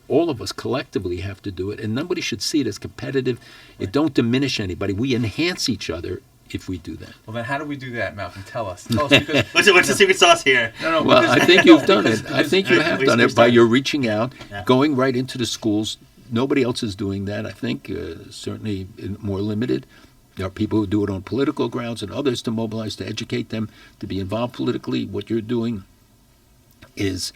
[SPEAKER 2] all of us collectively have to do it. And nobody should see it as competitive. It don't diminish anybody. We enhance each other if we do that.
[SPEAKER 3] Well, then how do we do that, Malcolm? Tell us. Because
[SPEAKER 4] What's the secret sauce here?
[SPEAKER 3] no,
[SPEAKER 2] Well,
[SPEAKER 3] because-
[SPEAKER 2] I think you've done it. I think you have
[SPEAKER 4] we-
[SPEAKER 2] done
[SPEAKER 4] we
[SPEAKER 2] it by
[SPEAKER 4] started.
[SPEAKER 2] your reaching out,
[SPEAKER 4] Yeah.
[SPEAKER 2] going right into the schools. Nobody else is doing that, I think, certainly more limited. There are people who do it on political grounds and others to mobilize, to educate them, to be involved politically. What you're doing is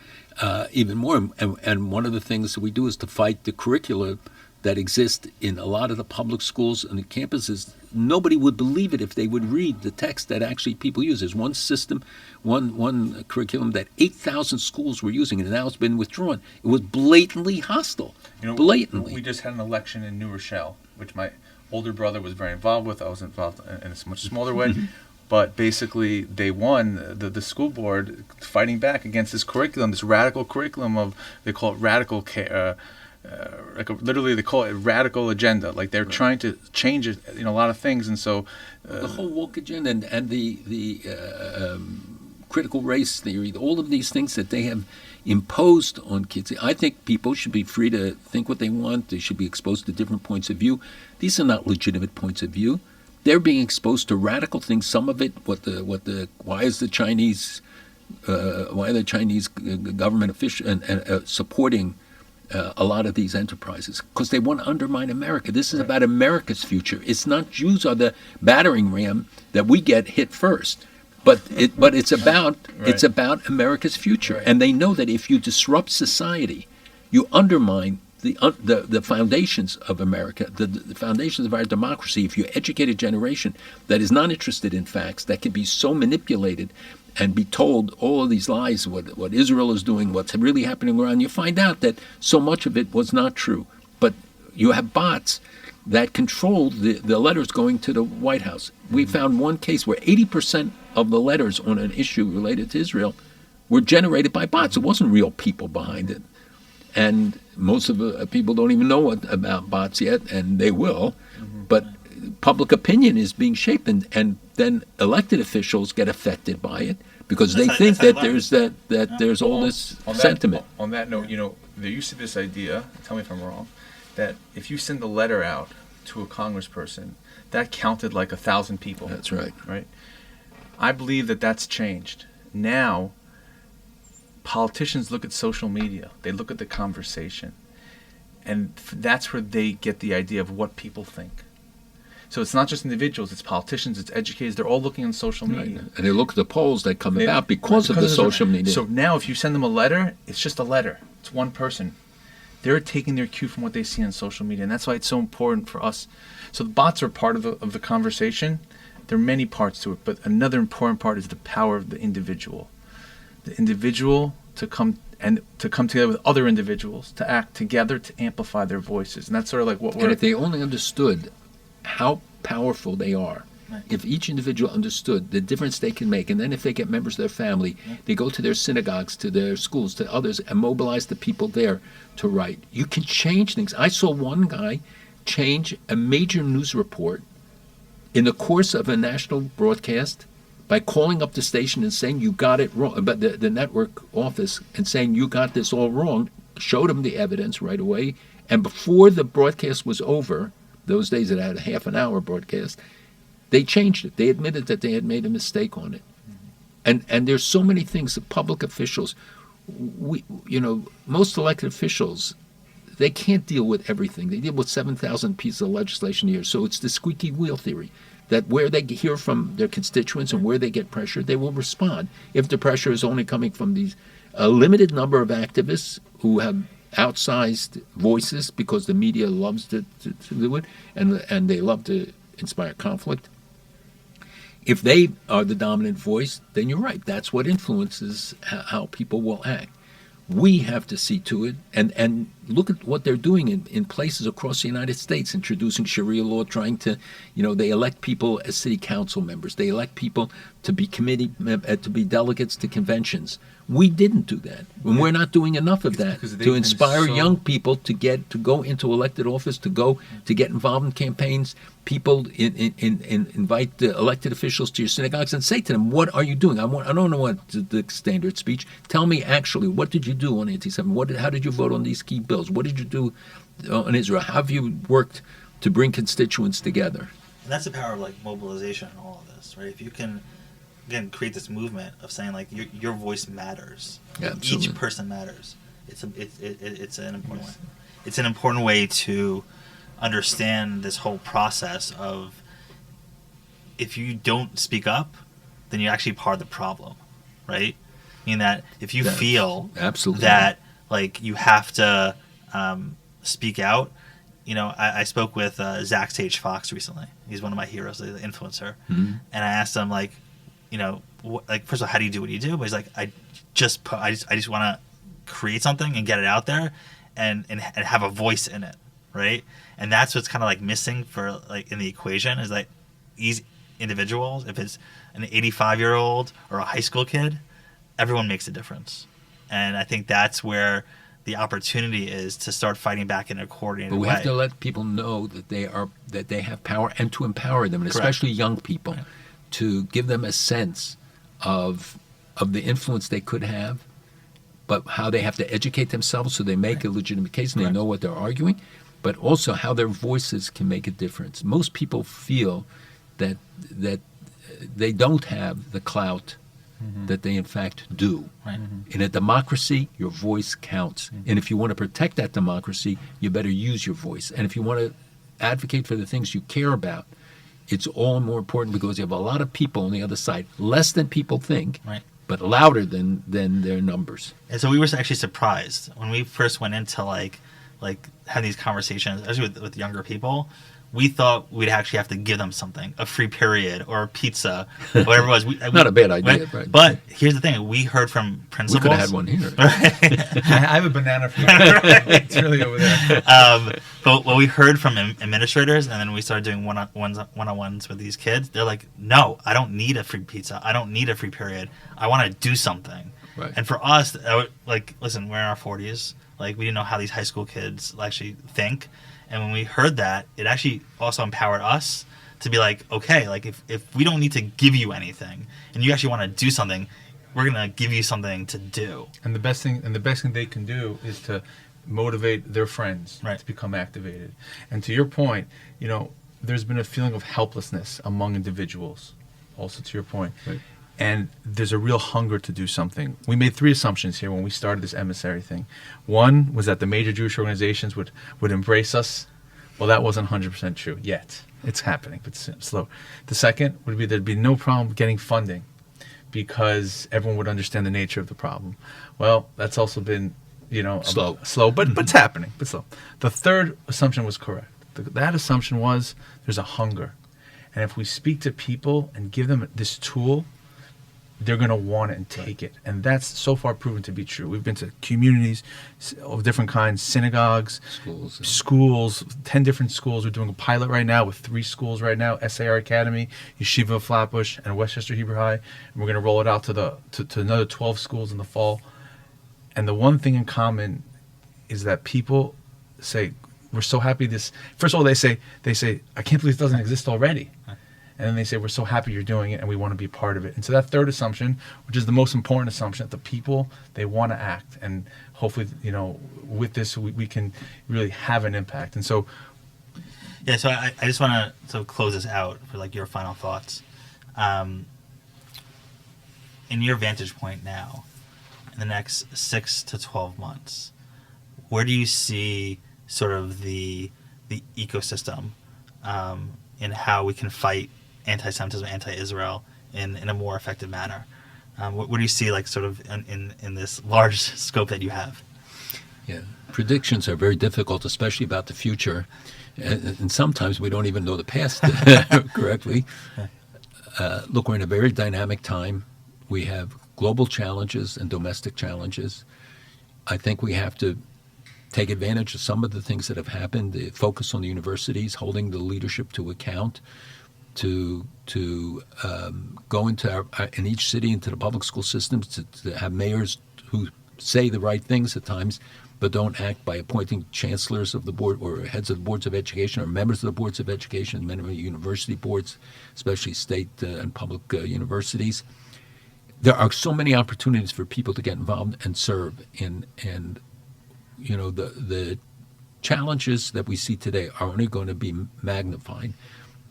[SPEAKER 2] even more. And one of the things that we do is to fight the curricula that exist in a lot of the public schools and the campuses. Nobody would believe it if they would read the text that actually people use. There's one system, one curriculum that 8,000 schools were using, and now it's been withdrawn. It was blatantly hostile. Blatantly.
[SPEAKER 3] We just had an election in New Rochelle, which my older brother was very involved with. I was involved in a much smaller way. But basically, they won the school board fighting back against this curriculum, this radical curriculum of, they call it radical care. Literally, they call it radical agenda. Like they're trying to change it, a lot of things, and so
[SPEAKER 2] The whole woke agenda and the critical race theory, all of these things that they have imposed on kids. I think people should be free to think what they want. They should be exposed to different points of view. These are not legitimate points of view. They're being exposed to radical things. Some of it, why are the Chinese government official and supporting a lot of these enterprises? Because they want to undermine America. This is about America's future. It's not Jews are the battering ram that we get hit first. But it's about America's future, and they know that if you disrupt society, you undermine the foundations of America, the foundations of our democracy. If you educate a generation that is not interested in facts, that can be so manipulated and be told all of these lies, what Israel is doing, what's really happening around, you find out that so much of it was not true. But you have bots that control the letters going to the White House. We found one case where 80% of the letters on an issue related to Israel were generated by bots. It wasn't real people behind it. And most of the people don't even know about bots yet, and they will. But public opinion is being shaped, and then elected officials get affected by it because they think that there's all this sentiment.
[SPEAKER 3] On that note, there used to be this idea, tell me if I'm wrong, that if you send a letter out to a congressperson, that counted like 1,000 people.
[SPEAKER 2] That's right.
[SPEAKER 3] Right? I believe that that's changed. Now, politicians look at social media. They look at the conversation. And that's where they get the idea of what people think. So it's not just individuals, it's politicians, it's educators. They're all looking on social media.
[SPEAKER 2] Right. And they look at the polls that come about because of the social media.
[SPEAKER 3] So now if you send them a letter, it's just a letter. It's one person. They're taking their cue from what they see on social media. And that's why it's so important for us. So the bots are part of the conversation. There are many parts to it, but another important part is the power of the individual. The individual to come together with other individuals, to act together to amplify their voices. And that's sort of like what we're...
[SPEAKER 2] And if they only understood how powerful they are, if each individual understood the difference they can make, and then if they get members of their family, they go to their synagogues, to their schools, to others, and mobilize the people there to write. You can change things. I saw one guy change a major news report in the course of a national broadcast by calling up the station and saying you got it wrong, but the network office, and saying you got this all wrong, showed them the evidence right away, and before the broadcast was over, those days it had a half an hour broadcast, they changed it. They admitted that they had made a mistake on it. And there's so many things that public officials, most elected officials, they can't deal with everything. They deal with 7,000 pieces of legislation a year. So it's the squeaky wheel theory, that where they hear from their constituents and where they get pressure, they will respond. If the pressure is only coming from a limited number of activists who have outsized voices because the media loves to do it, and they love to inspire conflict. If they are the dominant voice, then you're right. That's what influences how people will act. We have to see to it, and look at what they're doing in places across the United States, introducing Sharia law, trying to, they elect people as city council members. They elect people to be to be delegates to conventions. We didn't do that. And we're not doing enough of that to inspire young people to go into elected office, to get involved in campaigns. People invite the elected officials to your synagogues and say to them, "What are you doing? I don't know what the standard speech. Tell me actually, what did you do on anti-Semitism? How did you vote on these key bills? What did you do on Israel? How have you worked to bring constituents together?"
[SPEAKER 4] And that's the power of like mobilization and all of this, right? If you can, again, create this movement of saying like your voice matters,
[SPEAKER 2] Yeah, absolutely.
[SPEAKER 4] each person matters. It's an important way. It's an important way to understand this whole process of if you don't speak up, then you're actually part of the problem, right? Meaning that if you feel
[SPEAKER 2] absolutely
[SPEAKER 4] that like you have to speak out. You know, I spoke with Zach Sage Fox recently. He's one of my heroes, the influencer.
[SPEAKER 2] Mm-hmm.
[SPEAKER 4] And I asked him, like, you know, like first of all, how do you do what you do? But he's like, I just want to create something and get it out there, and have a voice in it, right? And that's what's kind of like missing for like in the equation is like these individuals. If it's an 85-year-old or a high school kid, everyone makes a difference, and I think that's where the opportunity is to start fighting back in a coordinated way.
[SPEAKER 2] But we have to let people know that they have power, and to empower them, and
[SPEAKER 4] Correct.
[SPEAKER 2] especially young people,
[SPEAKER 4] Right.
[SPEAKER 2] to give them a sense of the influence they could have, but how they have to educate themselves so they make a legitimate case and
[SPEAKER 4] Correct.
[SPEAKER 2] they know what they're arguing, but also how their voices can make a difference. Most people feel that they don't have the clout that they in fact do.
[SPEAKER 4] Right.
[SPEAKER 2] In a democracy, your voice counts. And if you want to protect that democracy, you better use your voice. And if you want to advocate for the things you care about, it's all more important because you have a lot of people on the other side, less than people think,
[SPEAKER 4] Right.
[SPEAKER 2] but louder than their numbers.
[SPEAKER 4] And so we were actually surprised when we first went into like having these conversations, especially with younger people. We thought we'd actually have to give them something, a free period or a pizza, whatever it was.
[SPEAKER 2] Not a bad idea, right?
[SPEAKER 4] But here's the thing: we heard from
[SPEAKER 2] We
[SPEAKER 4] principals.
[SPEAKER 2] could have had one here.
[SPEAKER 3] I have a banana for you. It's really over there.
[SPEAKER 4] But what we heard from administrators, and then we started doing one-on-ones with these kids. They're like, "No, I don't need a free pizza. I don't need a free period. I want to do something."
[SPEAKER 2] Right.
[SPEAKER 4] And for us, like, listen, we're in our 40s. Like, we didn't know how these high school kids actually think. And when we heard that, it actually also empowered us to be like, okay, like if we don't need to give you anything and you actually want to do something, we're going to give you something to do.
[SPEAKER 3] And the best thing they can do is to motivate their friends
[SPEAKER 4] Right.
[SPEAKER 3] to become activated. And to your point, you know, there's been a feeling of helplessness among individuals. Also to your point.
[SPEAKER 2] Right.
[SPEAKER 3] And there's a real hunger to do something. We made 3 assumptions here when we started this emissary thing. One was that the major Jewish organizations would embrace us. Well, that wasn't 100% true yet. It's happening, but slow. The second would be there'd be no problem getting funding because everyone would understand the nature of the problem. Well, that's also been, you know, slow, but it's happening, but slow. The third assumption was correct. That assumption was there's a hunger. And if we speak to people and give them this tool, they're going to want it and take it. And that's so far proven to be true. We've been to communities of different kinds, synagogues, schools, 10 different schools. We're doing a pilot right now with 3 schools right now, SAR Academy, Yeshiva of Flatbush, and Westchester Hebrew High. And we're going to roll it out to another 12 schools in the fall. And the one thing in common is that people say, we're so happy this... First of all, they say, I can't believe it doesn't exist already. And then they say, we're so happy you're doing it and we want to be part of it. And so that third assumption, which is the most important assumption, that the people, they want to act. And hopefully, you know, with this, we can really have an impact. And so...
[SPEAKER 4] Yeah, so I just want to close this out for like your final thoughts. In your vantage point now, in the next 6 to 12 months, where do you see sort of the ecosystem in how we can fight anti-Semitism, anti-Israel in a more effective manner? What do you see, like, sort of in this large scope that you have?
[SPEAKER 2] Yeah, predictions are very difficult, especially about the future, and sometimes we don't even know the past correctly. Look, we're in a very dynamic time. We have global challenges and domestic challenges. I think we have to take advantage of some of the things that have happened, the focus on the universities, holding the leadership to account, to go into in each city, into the public school systems, to have mayors who say the right things at times, but don't act by appointing chancellors of the board or heads of the boards of education or members of the boards of education, members of university boards, especially state and public universities. There are so many opportunities for people to get involved and serve, and you know, the challenges that we see today are only going to be magnified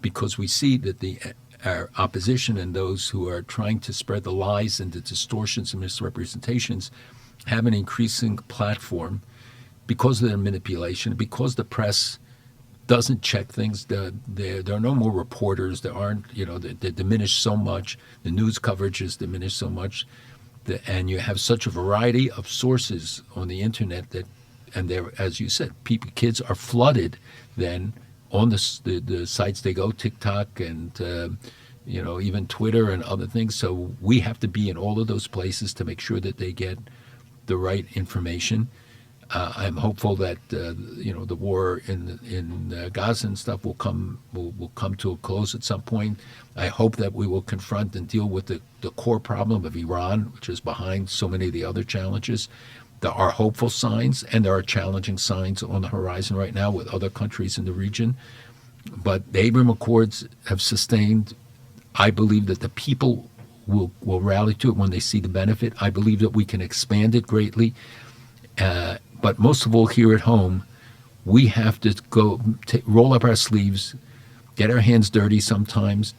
[SPEAKER 2] because we see that our opposition and those who are trying to spread the lies and the distortions and misrepresentations have an increasing platform because of their manipulation, because the press doesn't check things. There are no more reporters. There aren't, they're diminished so much. The news coverage is diminished so much. And you have such a variety of sources on the internet and there, as you said, kids are flooded then on the sites they go, TikTok and even Twitter and other things. So we have to be in all of those places to make sure that they get the right information. I'm hopeful that the war in Gaza and stuff will come to a close at some point. I hope that we will confront and deal with the core problem of Iran, which is behind so many of the other challenges. There are hopeful signs and there are challenging signs on the horizon right now with other countries in the region. But the Abraham Accords have sustained. I believe that the people will rally to it when they see the benefit. I believe that we can expand it greatly. But most of all, here at home, we have to go roll up our sleeves, get our hands dirty sometimes,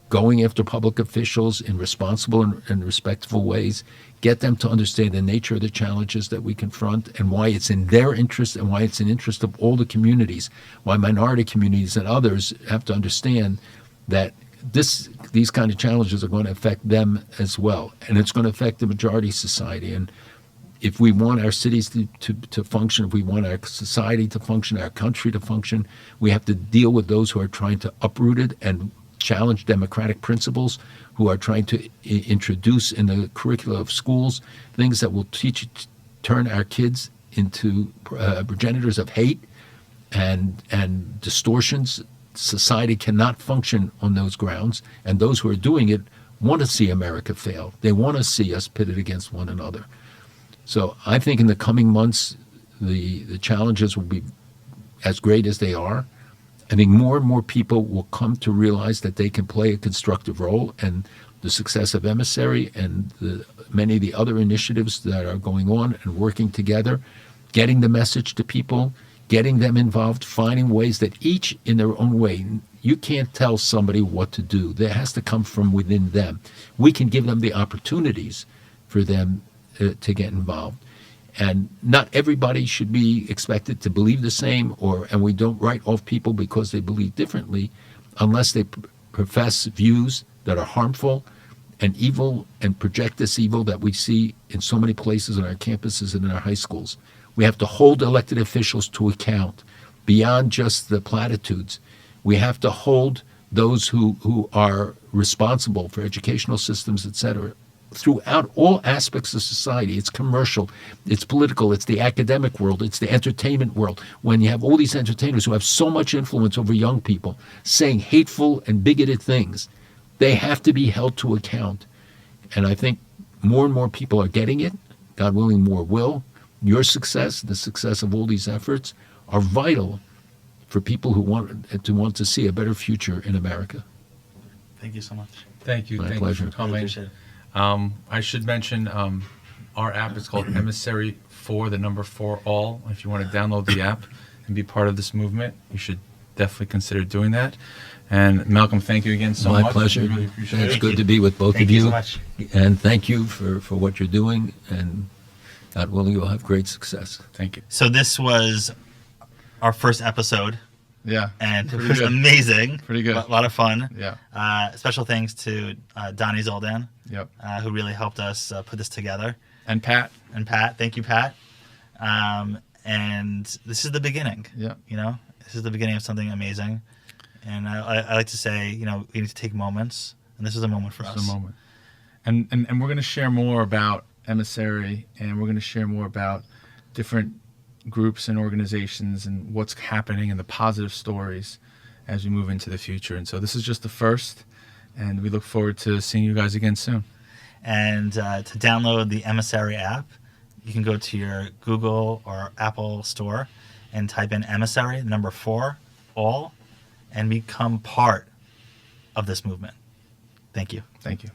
[SPEAKER 2] going after public officials in responsible and respectful ways, get them to understand the nature of the challenges that we confront and why it's in their interest and why it's in interest of all the communities, why minority communities and others have to understand that these kind of challenges are going to affect them as well. And it's going to affect the majority society. And if we want our cities to function, if we want our society to function, our country to function, we have to deal with those who are trying to uproot it and challenge democratic principles, who are trying to introduce in the curricula of schools things that will turn our kids into progenitors of hate and distortions. Society cannot function on those grounds, and those who are doing it want to see America fail. They want to see us pitted against one another. So I think in the coming months, the challenges will be as great as they are. I think more and more people will come to realize that they can play a constructive role, and the success of Emissary and many of the other initiatives that are going on and working together, getting the message to people, getting them involved, finding ways that each in their own way. You can't tell somebody what to do. That has to come from within them. We can give them the opportunities for them to get involved. And not everybody should be expected to believe the same, and we don't write off people because they believe differently unless they profess views that are harmful and evil and project this evil that we see in so many places on our campuses and in our high schools. We have to hold elected officials to account beyond just the platitudes. We have to hold those who are responsible for educational systems, et cetera, throughout all aspects of society. It's commercial, it's political, it's the academic world, it's the entertainment world. When you have all these entertainers who have so much influence over young people saying hateful and bigoted things, they have to be held to account. And I think more and more people are getting it. God willing, more will. Your success, the success of all these efforts, are vital for people who want to see a better future in America.
[SPEAKER 4] Thank you so much.
[SPEAKER 3] Thank you.
[SPEAKER 2] My
[SPEAKER 3] Thank
[SPEAKER 2] pleasure.
[SPEAKER 3] you for coming.
[SPEAKER 4] Appreciate it.
[SPEAKER 3] I should mention our app is called Emissary 4, the number 4 all. If you want to download the app and be part of this movement, you should definitely consider doing that. And Malcolm, thank you again so much.
[SPEAKER 2] My pleasure.
[SPEAKER 3] We really appreciate
[SPEAKER 2] It's
[SPEAKER 3] it.
[SPEAKER 2] good to be with both
[SPEAKER 4] Thank
[SPEAKER 2] of
[SPEAKER 4] you
[SPEAKER 2] you.
[SPEAKER 4] so much.
[SPEAKER 2] And thank you for what you're doing. And God willing, you'll have great success.
[SPEAKER 3] Thank you.
[SPEAKER 4] So this was our first episode,
[SPEAKER 3] Yeah.
[SPEAKER 4] and it
[SPEAKER 3] Pretty
[SPEAKER 4] was
[SPEAKER 3] good.
[SPEAKER 4] amazing.
[SPEAKER 3] Pretty good.
[SPEAKER 4] A lot of fun.
[SPEAKER 3] Yeah.
[SPEAKER 4] Special thanks to Donnie Zoldan,
[SPEAKER 3] Yep.
[SPEAKER 4] who really helped us put this together.
[SPEAKER 3] And Pat.
[SPEAKER 4] And Pat, thank you, Pat. And this is the beginning.
[SPEAKER 3] Yeah.
[SPEAKER 4] This is the beginning of something amazing. And I like to say, we need to take moments, and this is a moment for us.
[SPEAKER 3] Just a moment. And we're going to share more about Emissary, and we're going to share more about different groups and organizations and what's happening and the positive stories as we move into the future. And so this is just the first, and we look forward to seeing you guys again soon.
[SPEAKER 4] And to download the Emissary app, you can go to your Google or Apple store and type in Emissary, number 4, all, and become part of this movement. Thank you.
[SPEAKER 3] Thank you.